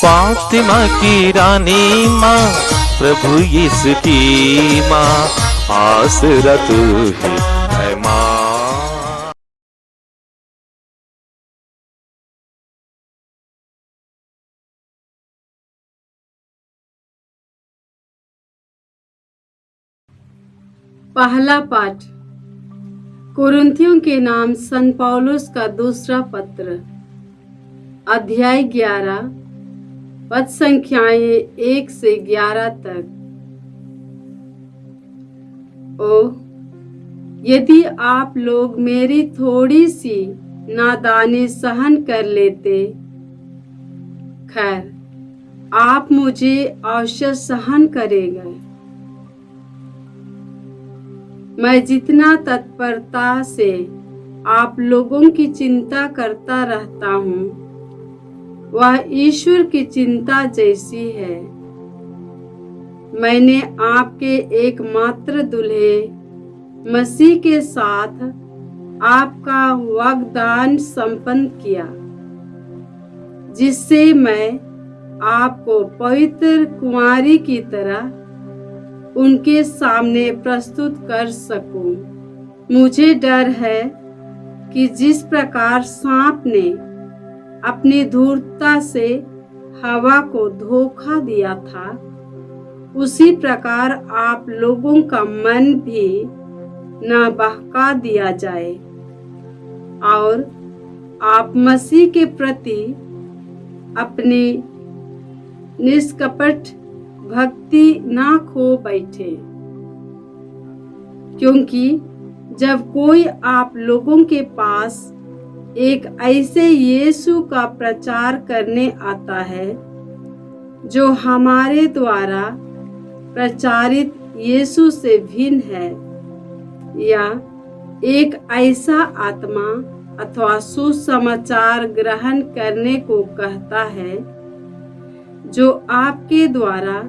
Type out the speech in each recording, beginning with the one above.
फातिमा की रानी माँ, प्रभु यीशु की माँ, आसरा तू ही है माँ। पहला पाठ कुरिन्थियों के नाम संत पौलुस का दूसरा पत्र, अध्याय 11, पद संख्याएं 1 से 11 तक। ओ, यदि आप लोग मेरी थोड़ी सी नादानी सहन कर लेते, खैर आप मुझे अवश्य सहन करेंगे। मैं जितना तत्परता से आप लोगों की चिंता करता रहता हूँ, वह ईश्वर की चिंता जैसी है। मैंने आपके एकमात्र दूल्हे मसीह के साथ आपका वाग्दान संपन्न किया, जिससे मैं आपको पवित्र कुंवारी की तरह उनके सामने प्रस्तुत कर सकूं। मुझे डर है कि जिस प्रकार सांप ने अपनी धूर्तता से हवा को धोखा दिया था, उसी प्रकार आप लोगों का मन भी न बहका दिया जाए और आप मसीह के प्रति अपनी निष्कपट भक्ति ना खो बैठे, क्योंकि जब कोई आप लोगों के पास एक ऐसे यीशु का प्रचार करने आता है जो हमारे द्वारा प्रचारित यीशु से भिन्न है, या एक ऐसा आत्मा अथवा सुसमाचार ग्रहण करने को कहता है जो आपके द्वारा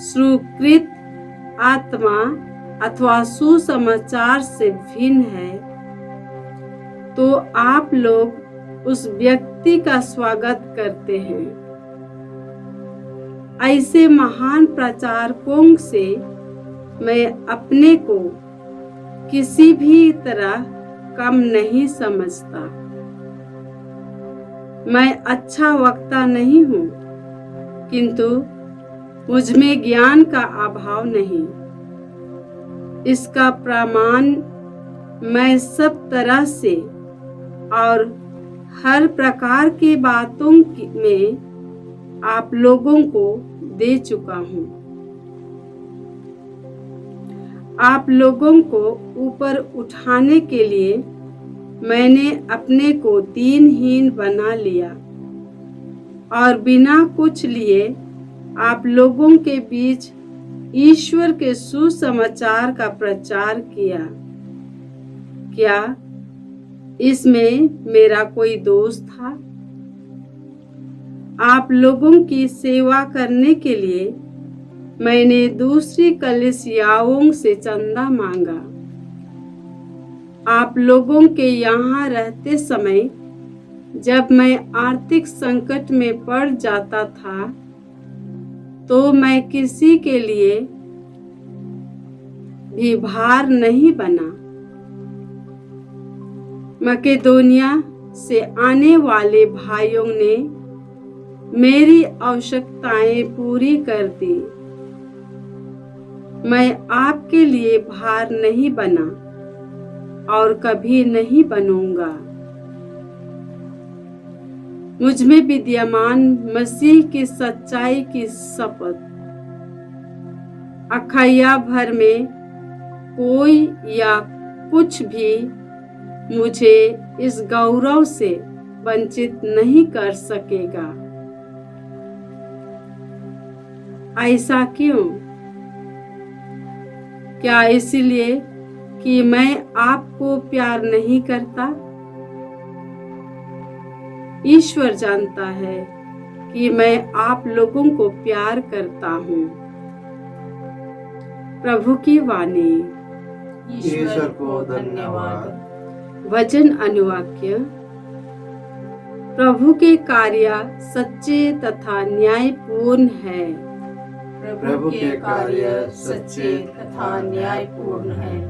स्वीकृत आत्मा अथवा सुसमाचार से भिन्न है, तो आप लोग उस व्यक्ति का स्वागत करते हैं। ऐसे महान प्रचारकों से मैं अपने को किसी भी तरह कम नहीं समझता। मैं अच्छा वक्ता नहीं हूँ, किंतु मुझ में ज्ञान का अभाव नहीं। इसका प्रमाण मैं सब तरह से और हर प्रकार की बातों में आप लोगों को दे चुका हूँ। आप लोगों को ऊपर उठाने के लिए मैंने अपने को दीनहीन बना लिया और बिना कुछ लिए आप लोगों के बीच ईश्वर के सुसमाचार का प्रचार किया। क्या इसमें मेरा कोई दोष था? आप लोगों की सेवा करने के लिए मैंने दूसरी कलीसियाओं से चंदा मांगा। आप लोगों के यहाँ रहते समय जब मैं आर्थिक संकट में पड़ जाता था, तो मैं किसी के लिए भी भार नहीं बना। मकेदोनिया से आने वाले भाइयों ने मेरी आवश्यकताएं पूरी कर दी। मैं आपके लिए भार नहीं बना और कभी नहीं बनूंगा। मुझ में विद्यमान मसीह की सच्चाई की शपथ अखाया भर में कोई या कुछ भी मुझे इस गौरव से वंचित नहीं कर सकेगा। ऐसा क्यों? क्या इसलिए कि मैं आपको प्यार नहीं करता? ईश्वर जानता है कि मैं आप लोगों को प्यार करता हूँ। प्रभु की वाणी। ईश्वर को धन्यवाद। वचन अनुवाक्य। प्रभु के कार्य सच्चे तथा न्यायपूर्ण है। प्रभु के कार्य सच्चे तथा न्यायपूर्ण है।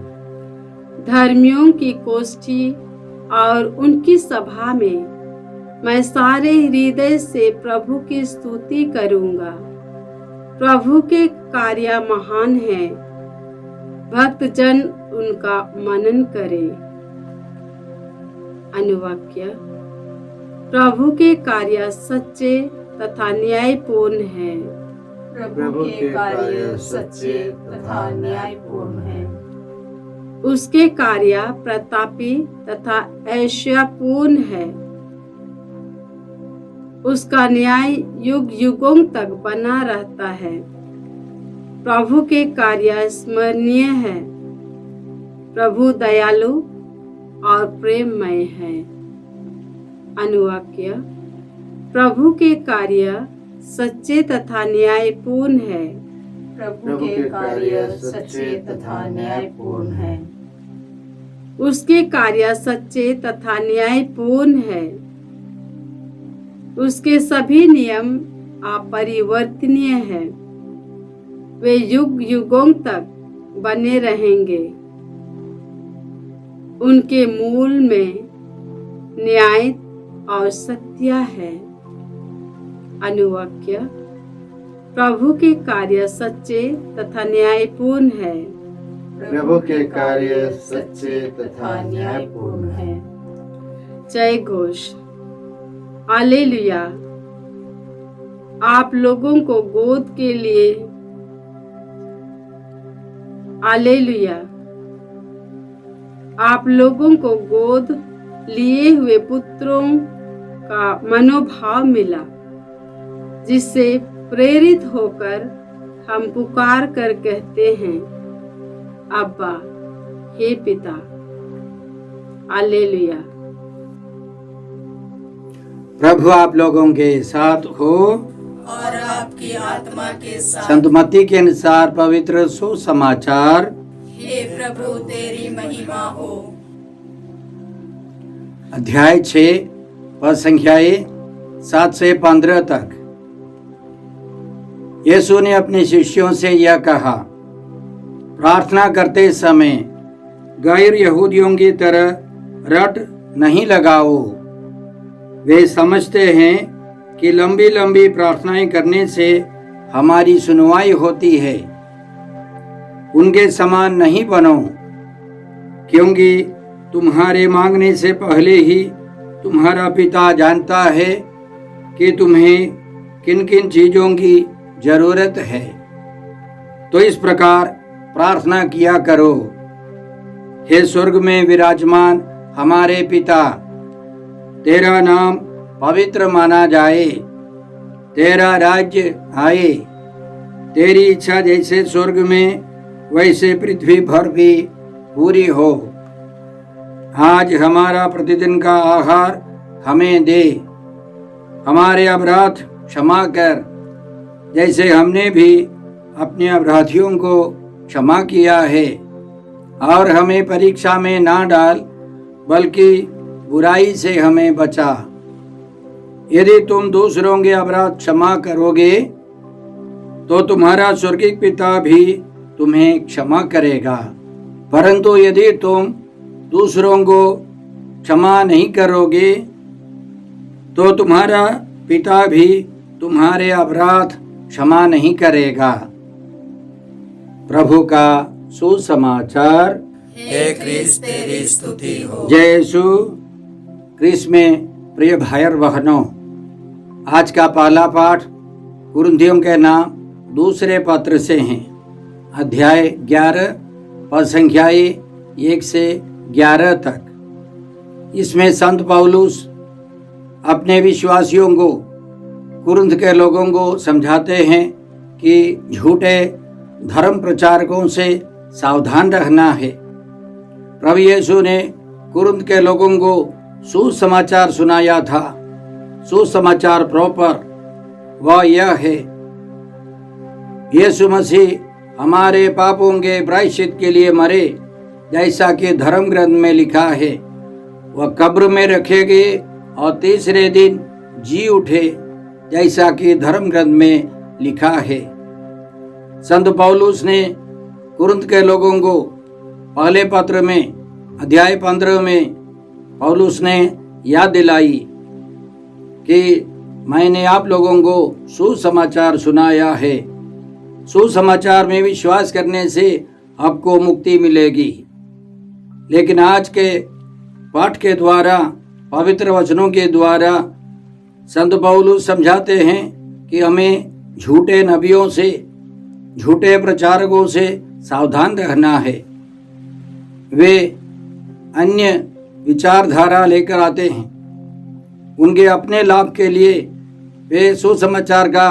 धर्मियों की कोष्ठी और उनकी सभा में मैं सारे हृदय से प्रभु की स्तुति करूंगा। प्रभु के कार्य महान है, भक्त जन उनका मनन करें। अनुवाक्य। प्रभु के कार्य सच्चे तथा न्यायपूर्ण है। प्रभु के कार्य सच्चे तथा न्यायपूर्ण है। उसके कार्य प्रतापी तथा ऐश्वर्यपूर्ण है। उसका न्याय युग युगों तक बना रहता है। प्रभु के कार्य स्मरणीय है। प्रभु दयालु और प्रेममय है। अनुवाक्य। प्रभु के कार्य सच्चे तथा न्यायपूर्ण है। प्रभु के कार्य सच्चे तथा न्यायपूर्ण है। उसके कार्य सच्चे तथा न्यायपूर्ण है। उसके सभी नियम अपरिवर्तनीय हैं। वे युग युगों तक बने रहेंगे। उनके मूल में न्याय और सत्य है। अनुवाक्य। प्रभु के कार्य सच्चे तथा न्यायपूर्ण है। प्रभु के कार्य सच्चे तथा न्यायपूर्ण है। जय घोष। हालेलुया। आप लोगों को गोद के लिए हालेलुया। आप लोगों को गोद लिए हुए पुत्रों का मनोभाव मिला, जिससे प्रेरित होकर हम पुकार कर कहते हैं, अब्बा, हे पिता। हालेलुया। प्रभु आप लोगों के साथ हो और आपकी आत्मा के साथ। संत मत्ती के अनुसार पवित्र सुसमाचार। हे प्रभु तेरी महिमा हो। अध्याय 6 पद संख्याएं 7 से 15 तक। यीशु ने अपने शिष्यों से यह कहा, प्रार्थना करते समय गैर यहूदियों की तरह रट नहीं लगाओ। वे समझते हैं कि लंबी लंबी प्रार्थनाएं करने से हमारी सुनवाई होती है। उनके समान नहीं बनो, क्योंकि तुम्हारे मांगने से पहले ही तुम्हारा पिता जानता है कि तुम्हें किन किन चीजों की जरूरत है। तो इस प्रकार प्रार्थना किया करो, हे स्वर्ग में विराजमान हमारे पिता, तेरा नाम पवित्र माना जाए, तेरा राज्य आए, तेरी इच्छा जैसे स्वर्ग में वैसे पृथ्वी पर भी पूरी हो। आज हमारा प्रतिदिन का आहार हमें दे। हमारे अपराध क्षमा कर, जैसे हमने भी अपने अपराधियों को क्षमा किया है। और हमें परीक्षा में ना डाल, बल्कि बुराई से हमें बचा। यदि तुम दूसरों के अपराध क्षमा करोगे, तो तुम्हारा स्वर्गीय पिता भी तुम्हें क्षमा करेगा। परंतु यदि तुम दूसरों को क्षमा नहीं करोगे, तो तुम्हारा पिता भी तुम्हारे अपराध क्षमा नहीं करेगा। प्रभु का सुसमाचार। हे क्रिस्त तेरी स्तुति हो। जय यीशु क्रिस्त में प्रिय भाई और बहनों, आज का पहला पाठ कुरिन्थियों के नाम दूसरे पत्र से हैं। अध्याय 11 पद संख्याएं 1 से 11 तक। इसमें संत पौलुस अपने विश्वासियों को, कुरिन्थ के लोगों को समझाते हैं कि झूठे धर्म प्रचारकों से सावधान रहना है। प्रभु यीशु ने कुरिन्थ के लोगों को सुसमाचार सुनाया था। सुसमाचार प्रॉपर वह यह है, यीशु मसीह हमारे पापों के प्रायश्चित के लिए मरे, जैसा कि धर्म ग्रंथ में लिखा है। वह कब्र में रखे गए और तीसरे दिन जी उठे, जैसा कि धर्म ग्रंथ में लिखा है। संत पौलुस ने कुरिन्थ के लोगों को पहले पत्र में अध्याय 15 में पौलुस ने याद दिलाई कि मैंने आप लोगों को सुसमाचार सुनाया है। सुसमाचार में विश्वास करने से आपको मुक्ति मिलेगी। लेकिन आज के पाठ के द्वारा, पवित्र वचनों के द्वारा संत पौलुस समझाते हैं कि हमें झूठे नबियों से, झूठे प्रचारकों से सावधान रहना है। वे अन्य विचारधारा लेकर आते हैं। उनके अपने लाभ के लिए वे सुसमाचार का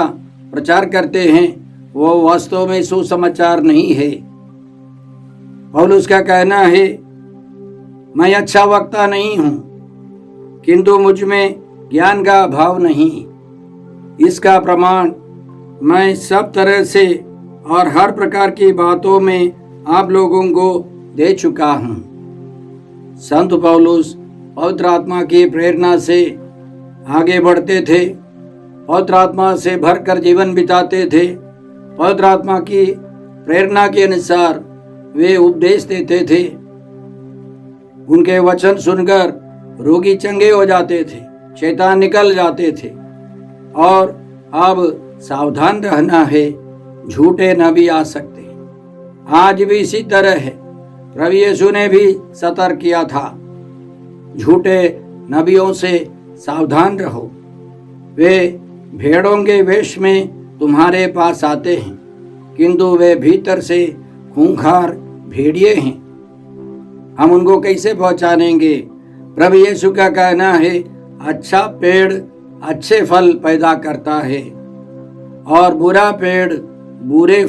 प्रचार करते हैं, वो वास्तव में सुसमाचार नहीं है। पौलुस का कहना है, मैं अच्छा वक्ता नहीं हूं, किंतु मुझ में ज्ञान का अभाव नहीं। इसका प्रमाण मैं सब तरह से और हर प्रकार की बातों में आप लोगों को दे चुका हूं। संत पौलुस पवित्र आत्मा की प्रेरणा से आगे बढ़ते थे, पवित्र आत्मा से भरकर जीवन बिताते थे। पवित्र आत्मा की प्रेरणा के अनुसार वे उपदेश देते थे। उनके वचन सुनकर रोगी चंगे हो जाते थे, शैतान निकल जाते थे। और अब सावधान रहना है, झूठे नबी आ सकते हैं। आज भी इसी तरह है। प्रभु यीशु ने भी सतर्क किया था, झूठे नबियों से सावधान रहो। वे भेड़ों के वेश में तुम्हारे पास आते हैं, किंतु वे भीतर से खूंखार भेड़िए हैं। हम उनको कैसे पहचानेंगे? प्रभु यीशु का कहना है, अच्छा पेड़ अच्छे फल पैदा करता है और बुरा पेड़ बुरे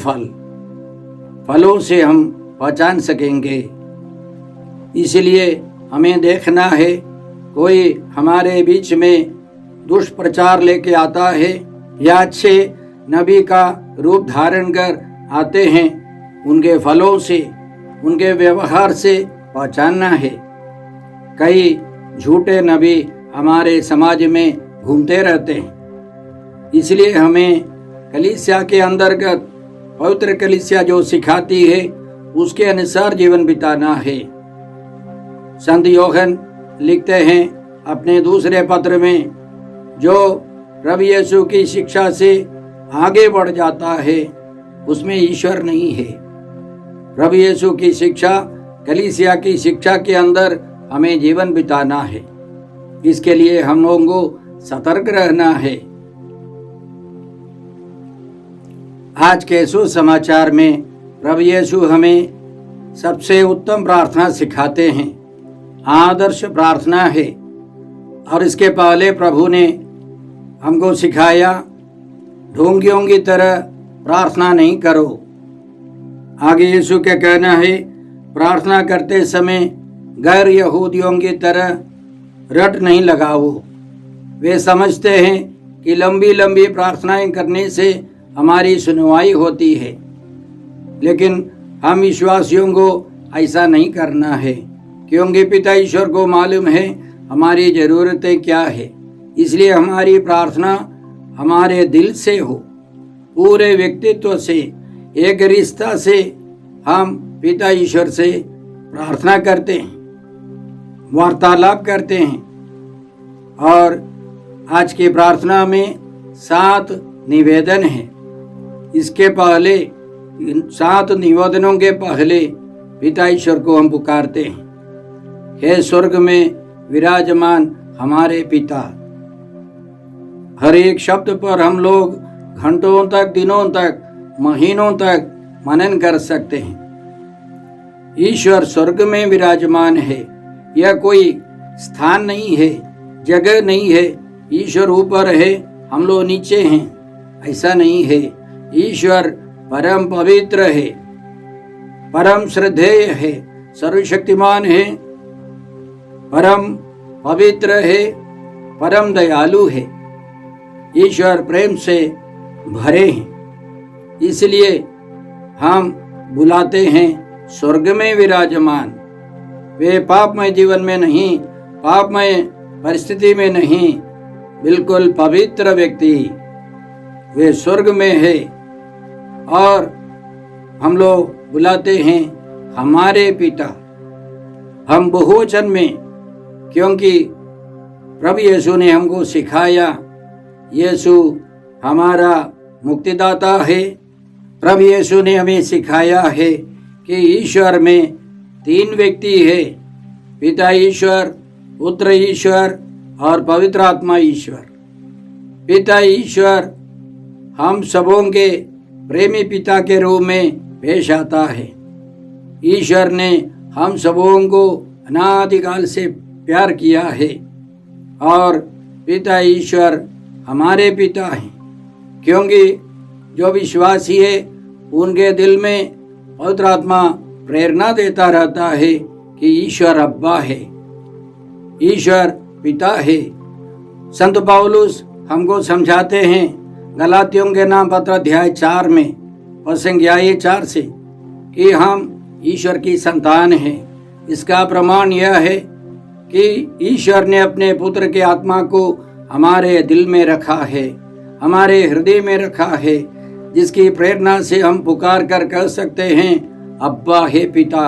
फलों से हम पहचान सकेंगे। इसलिए हमें देखना है, कोई हमारे बीच में दुष्प्रचार लेके आता है या अच्छे नबी का रूप धारण कर आते हैं, उनके फलों से, उनके व्यवहार से पहचानना है। कई झूठे नबी हमारे समाज में घूमते रहते हैं। इसलिए हमें कलीसिया के अंतर्गत पवित्र कलीसिया जो सिखाती है उसके अनुसार जीवन बिताना है। संत यूहन्ना लिखते हैं अपने दूसरे पत्र में, जो प्रभु यीशु की शिक्षा से आगे बढ़ जाता है उसमें ईश्वर नहीं है। प्रभु यीशु की शिक्षा, कलीसिया की शिक्षा के अंदर हमें जीवन बिताना है। इसके लिए हम लोगों को सतर्क रहना है। आज के सुसमाचार में प्रभु यीशु हमें सबसे उत्तम प्रार्थना सिखाते हैं। आदर्श प्रार्थना है। और इसके पहले प्रभु ने हमको सिखाया, ढोंगियों की तरह प्रार्थना नहीं करो। आगे यीशु का कहना है, प्रार्थना करते समय गैर यहूदियों की तरह रट नहीं लगाओ। वे समझते हैं कि लंबी लंबी प्रार्थनाएं करने से हमारी सुनवाई होती है, लेकिन हम विश्वासियों को ऐसा नहीं करना है, क्योंकि पिता ईश्वर को मालूम है हमारी ज़रूरतें क्या है। इसलिए हमारी प्रार्थना हमारे दिल से हो, पूरे व्यक्तित्व से, एक रिश्ता से हम पिता ईश्वर से प्रार्थना करते हैं, वार्तालाप करते हैं। और आज की प्रार्थना में 7 निवेदन हैं। इसके पहले, 7 निवेदनों के पहले पिता ईश्वर को हम पुकारते हैं, हे स्वर्ग में विराजमान हमारे पिता। हर एक शब्द पर हम लोग घंटों तक, दिनों तक, महीनों तक मनन कर सकते हैं। ईश्वर स्वर्ग में विराजमान है। यह कोई स्थान नहीं है, जगह नहीं है। ईश्वर ऊपर है, हम लोग नीचे हैं, ऐसा नहीं है। ईश्वर परम पवित्र है, परम श्रद्धेय है, सर्वशक्तिमान है, परम पवित्र है, परम दयालु है। ईश्वर प्रेम से भरे हैं। इसलिए हम बुलाते हैं स्वर्ग में विराजमान। वे पापमय जीवन में नहीं, पापमय परिस्थिति में नहीं, बिल्कुल पवित्र व्यक्ति वे स्वर्ग में है और हम लोग बुलाते हैं हमारे पिता। हम बहुवचन में, क्योंकि प्रभु यीशु ने हमको सिखाया, यीशु हमारा मुक्तिदाता है। प्रभु यीशु ने हमें सिखाया है कि ईश्वर में 3 व्यक्ति है, पिता ईश्वर, पुत्र ईश्वर और पवित्र आत्मा ईश्वर। पिता ईश्वर हम सबों के प्रेमी पिता के रूप में पेश आता है। ईश्वर ने हम सबों को अनादिकाल से प्यार किया है और पिता ईश्वर हमारे पिता हैं, क्योंकि जो विश्वासी है उनके दिल में पवित्र आत्मा प्रेरणा देता रहता है कि ईश्वर अब्बा है, ईश्वर पिता है। संत पौलुस हमको समझाते हैं गलातियों के नाम पत्र अध्याय 4 में संज्ञा 4 से कि हम ईश्वर की संतान हैं। इसका प्रमाण यह है कि ईश्वर ने अपने पुत्र के आत्मा को हमारे दिल में रखा है, हमारे हृदय में रखा है, जिसकी प्रेरणा से हम पुकार कर कह सकते हैं अब्बा है पिता।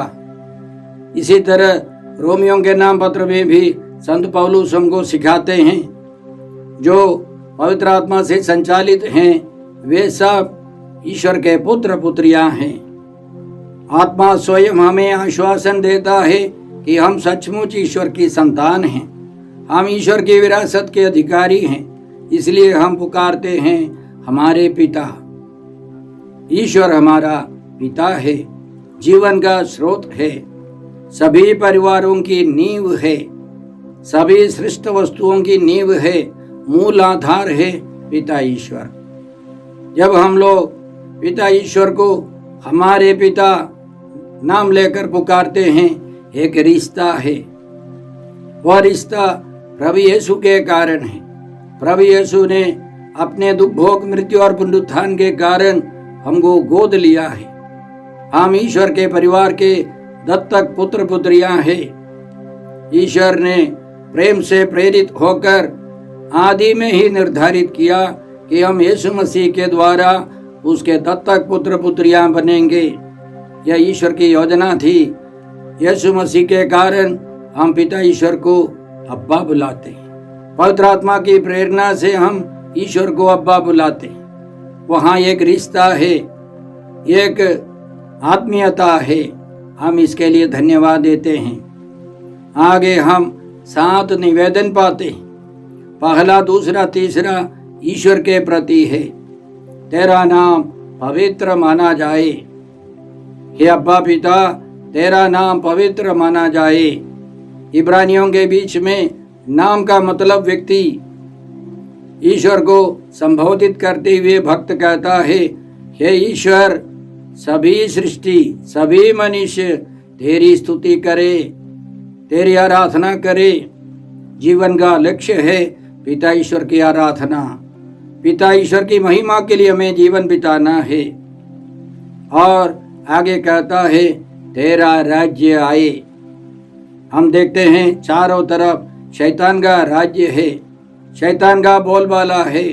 इसी तरह रोमियों के नाम पत्र में भी संत पौलुस हमको सिखाते हैं जो पवित्र आत्मा से संचालित हैं वे सब ईश्वर के पुत्र पुत्रियां हैं। आत्मा स्वयं हमें आश्वासन देता है कि हम सचमुच ईश्वर की संतान हैं, हम ईश्वर की विरासत के अधिकारी हैं। इसलिए हम पुकारते हैं हमारे पिता। ईश्वर हमारा पिता है, जीवन का स्रोत है, सभी परिवारों की नींव है, सभी सृष्ट वस्तुओं की नींव है, मूल आधार है पिता ईश्वर। जब हम लोग पिता ईश्वर को हमारे पिता नाम लेकर पुकारते हैं, एक रिश्ता है। वह रिश्ता प्रभु यीशु के कारण है। प्रभु यीशु ने अपने दुख भोग मृत्यु और पुनरुत्थान के कारण हमको गोद लिया है। हम ईश्वर के परिवार के दत्तक पुत्र पुत्रियां हैं। ईश्वर ने प्रेम से प्रेरित होकर आदि में ही निर्धारित किया कि हम यीशु मसीह के द्वारा उसके दत्तक पुत्र पुत्रियां बनेंगे। यह ईश्वर की योजना थी। यीशु मसीह के कारण हम पिता ईश्वर को अब्बा बुलाते हैं। पवित्र आत्मा की प्रेरणा से हम ईश्वर को अब्बा बुलाते हैं। वहाँ एक रिश्ता है, एक आत्मीयता है। हम इसके लिए धन्यवाद देते हैं। आगे हम 7 निवेदन पाते हैं। पहला, दूसरा, तीसरा ईश्वर के प्रति है। तेरा नाम पवित्र माना जाए। हे अब्बा पिता, तेरा नाम पवित्र माना जाए। इब्रानियों के बीच में नाम का मतलब व्यक्ति। ईश्वर को संबोधित करते हुए भक्त कहता है, हे ईश्वर, सभी सृष्टि, सभी मनुष्य तेरी स्तुति करे, तेरी आराधना करे। जीवन का लक्ष्य है पिता ईश्वर की आराधना। पिता ईश्वर की महिमा के लिए हमें जीवन बिताना है। और आगे कहता है तेरा राज्य आए। हम देखते हैं चारों तरफ शैतान का राज्य है, शैतान का बोलबाला है।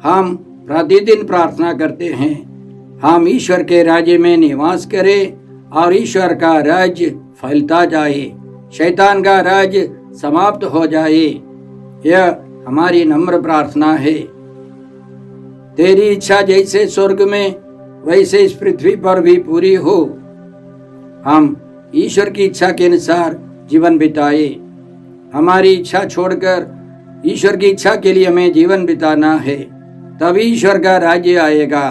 हम प्रतिदिन प्रार्थना करते हैं हम ईश्वर के राज्य में निवास करें और ईश्वर का राज्य फैलता जाए, शैतान का राज्य समाप्त हो जाए। यह हमारी नम्र प्रार्थना है। तेरी इच्छा जैसे स्वर्ग में वैसे इस पृथ्वी पर भी पूरी हो। हम ईश्वर की इच्छा के अनुसार जीवन बिताए। हमारी इच्छा छोड़कर ईश्वर की इच्छा के लिए हमें जीवन बिताना है, तभी ईश्वर का राज्य आएगा।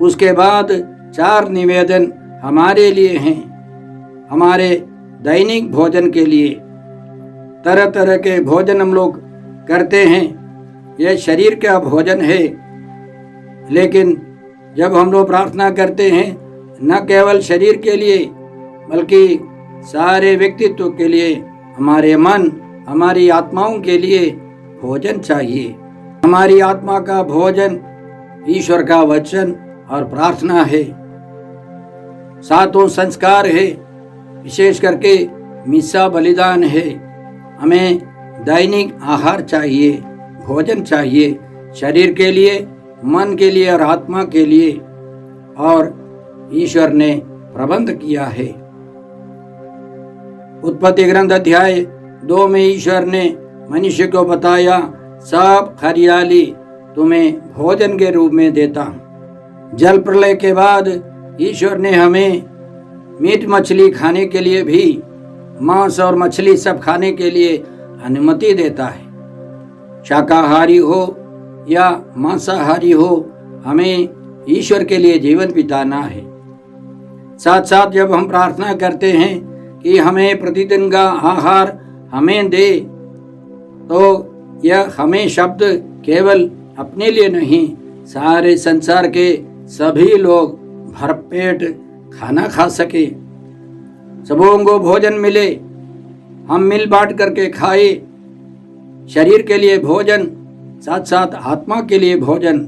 उसके बाद 4 निवेदन हमारे लिए हैं, हमारे दैनिक भोजन के लिए। तरह तरह के भोजन हम लोग करते हैं, यह शरीर का भोजन है। लेकिन जब हम लोग प्रार्थना करते हैं, न केवल शरीर के लिए बल्कि सारे व्यक्तित्व के लिए, हमारे मन, हमारी आत्माओं के लिए भोजन चाहिए। हमारी आत्मा का भोजन ईश्वर का वचन और प्रार्थना है। 7 संस्कार है, विशेष करके मिस्सा बलिदान है। हमें दैनिक आहार चाहिए, भोजन चाहिए, शरीर के लिए, मन के लिए और आत्मा के लिए, और ईश्वर ने प्रबंध किया है। उत्पत्ति ग्रंथ अध्याय 2 में ईश्वर ने मनुष्य को बताया, सब हरियाली तुम्हें भोजन के रूप में देता हूं। जल प्रलय के बाद ईश्वर ने हमें मीट मछली खाने के लिए भी, मांस और मछली सब खाने के लिए अनुमति देता है। शाकाहारी हो या मांसाहारी हो, हमें ईश्वर के लिए जीवन बिताना है। साथ साथ जब हम प्रार्थना करते हैं कि हमें प्रतिदिन का आहार हमें दे, तो यह हमें शब्द केवल अपने लिए नहीं, सारे संसार के सभी लोग भरपेट खाना खा सके, सबों को भोजन मिले, हम मिल बांट करके खाए। शरीर के लिए भोजन, साथ साथ आत्मा के लिए भोजन।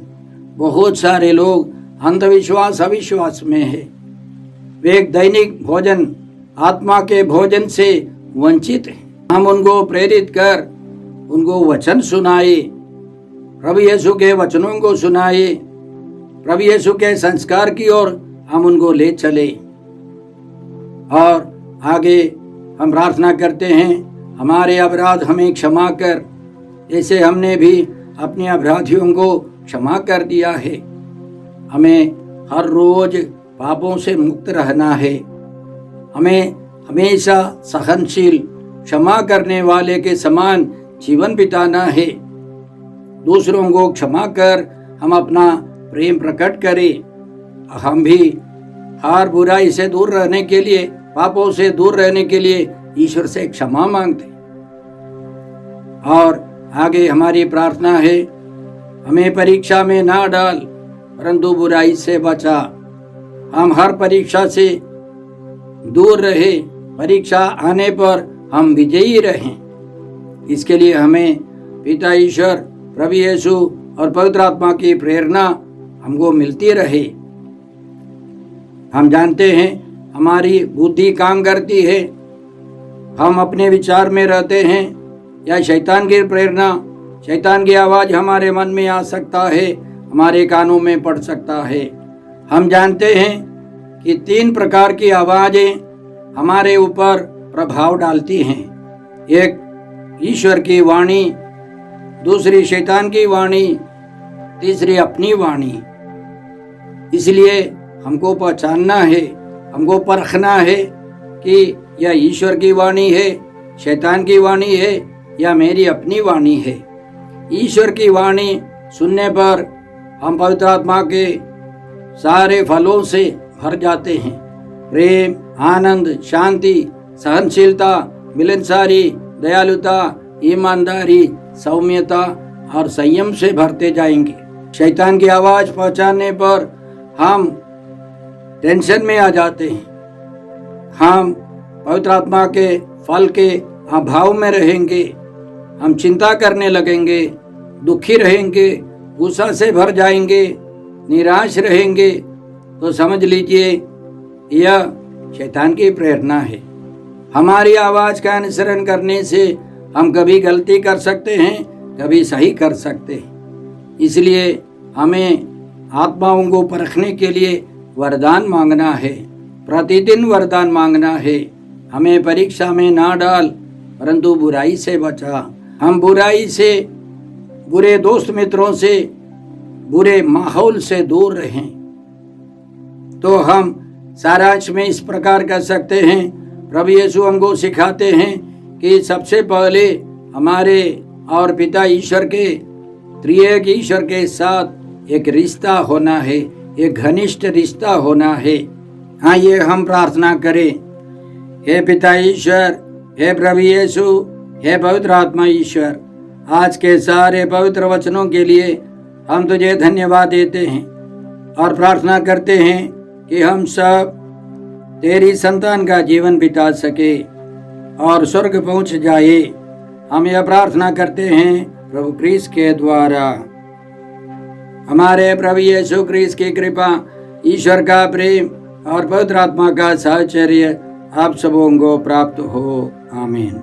बहुत सारे लोग अंधविश्वास अविश्वास में है, वे एक दैनिक भोजन, आत्मा के भोजन से वंचित है। हम उनको प्रेरित कर उनको वचन सुनाए, प्रभु यीशु के वचनों को सुनाए, प्रभु यीशु के संस्कार की ओर हम उनको ले चले। और आगे हम प्रार्थना करते हैं, हमारे अपराध हमें क्षमा कर, जैसे हमने भी अपने अपराधियों को क्षमा कर दिया है। हमें हर रोज पापों से मुक्त रहना है। हमें हमेशा सहनशील, क्षमा करने वाले के समान जीवन बिताना है। दूसरों को क्षमा कर हम अपना प्रेम प्रकट करें। हम भी हर बुराई से दूर रहने के लिए, पापों से दूर रहने के लिए ईश्वर से क्षमा मांगते। और आगे हमारी प्रार्थना है, हमें परीक्षा में ना डाल, परंतु बुराई से बचा। हम हर परीक्षा से दूर रहे, परीक्षा आने पर हम विजयी रहें। इसके लिए हमें पिता ईश्वर, प्रभु यीशु और पवित्र आत्मा की प्रेरणा हमको मिलती रहे। हम जानते हैं हमारी बुद्धि काम करती है, हम अपने विचार में रहते हैं, या शैतान की प्रेरणा, शैतान की आवाज़ हमारे मन में आ सकता है, हमारे कानों में पड़ सकता है। हम जानते हैं कि 3 प्रकार की आवाज़ें हमारे ऊपर प्रभाव डालती हैं। एक ईश्वर की वाणी, दूसरी शैतान की वाणी, तीसरी अपनी वाणी। इसलिए हमको पहचानना है, हमको परखना है कि यह ईश्वर की वाणी है, शैतान की वाणी है, या मेरी अपनी वाणी है। ईश्वर की वाणी सुनने पर हम पवित्र आत्मा के सारे फलों से भर जाते हैं। प्रेम, आनंद, शांति, सहनशीलता, मिलनसारी, दयालुता, ईमानदारी, सौम्यता और संयम से भरते जाएंगे। शैतान की आवाज पहचानने पर हम टेंशन में आ जाते हैं, हम पवित्र आत्मा के फल के अभाव में रहेंगे, हम चिंता करने लगेंगे, दुखी रहेंगे, गुस्सा से भर जाएंगे, निराश रहेंगे। तो समझ लीजिए यह शैतान की प्रेरणा है। हमारी आवाज का अनुसरण करने से हम कभी गलती कर सकते हैं, कभी सही कर सकते हैं। इसलिए हमें आत्माओं को परखने के लिए वरदान मांगना है, प्रतिदिन वरदान मांगना है। हमें परीक्षा में ना डाल, परंतु बुराई से बचा। हम बुराई से, बुरे दोस्त मित्रों से, बुरे माहौल से दूर रहें। तो हम सारांश में इस प्रकार कर सकते हैं, प्रभु यीशु हमको सिखाते हैं कि सबसे पहले हमारे और पिता ईश्वर के, त्रिएक ईश्वर के साथ एक रिश्ता होना है, एक घनिष्ठ रिश्ता होना है। आइए हम प्रार्थना करें। हे पिता ईश्वर, हे प्रभु यीशु, हे पवित्र आत्मा ईश्वर, आज के सारे पवित्र वचनों के लिए हम तुझे धन्यवाद देते हैं और प्रार्थना करते हैं कि हम सब तेरी संतान का जीवन बिता सके और स्वर्ग पहुंच जाए। हम यह प्रार्थना करते हैं प्रभु क्रिस्त के द्वारा। हमारे प्रभु यीशु क्रिस्त की कृपा, ईश्वर का प्रेम और पवित्र आत्मा का साहचर्य आप सबों को प्राप्त हो। आमीन।